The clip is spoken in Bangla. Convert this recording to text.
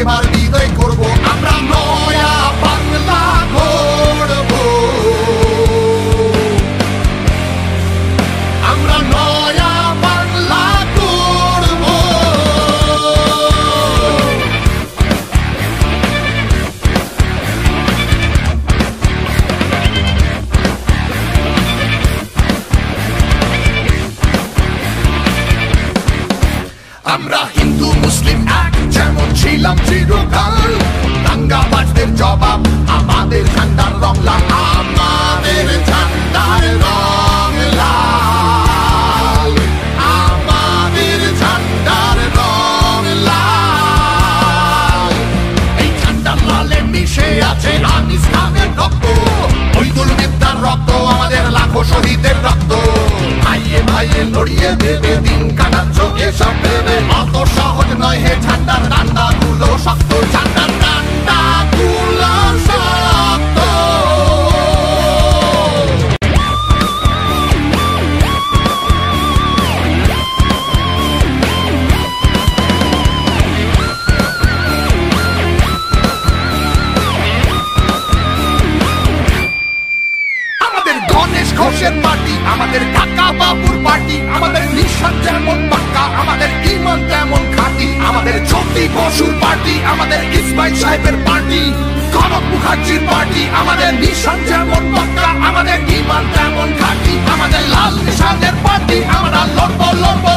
এবার বিদায় করব আমরা নয়া বাংলা গড়ব আমরা নয়া বাংলা গড়ব আমরা হিন্দু মুসলিম এক যেমন ছিলাম চিরকাল দাঙ্গাবাজদের জবাব আমাদের ঝান্ডার রং লাল আমাদের ঝান্ডার রং লাল আমাদের ঝান্ডার রং লাল এই ঝান্ডার লালে মিশে আছে আনিস খানের রক্ত ওইদুল বিদ্যার রক্ত আমাদের লাখো শহীদের রক্ত ভাইয়ে ভাইয়ে লড়িয়ে দেবে দিন কাটাচ্ছ এসব ভেবে অত সহজ নয় হে ঝান্ডার ডান্ডা গুলো শক্ত ঝান্ডার ডান্ডা গুলো শক্ত আমাদের গণেশ ঘোষের পার্টি আমাদের কাকা বাবুর পার্টি আমাদের নিশান যেমন পাক্কা আমাদের ইমান তেমন খাঁটি আমাদের জ্যোতি বসুর পার্টি আমাদের ইসমাইল সাহেবের পার্টি কনক মুখার্জির পার্টি আমাদের নিশান যেমন পাক্কা আমাদের ইমান তেমন খাঁটি আমাদের লাল নিশানের পার্টি আমরা লড়বো লড়বো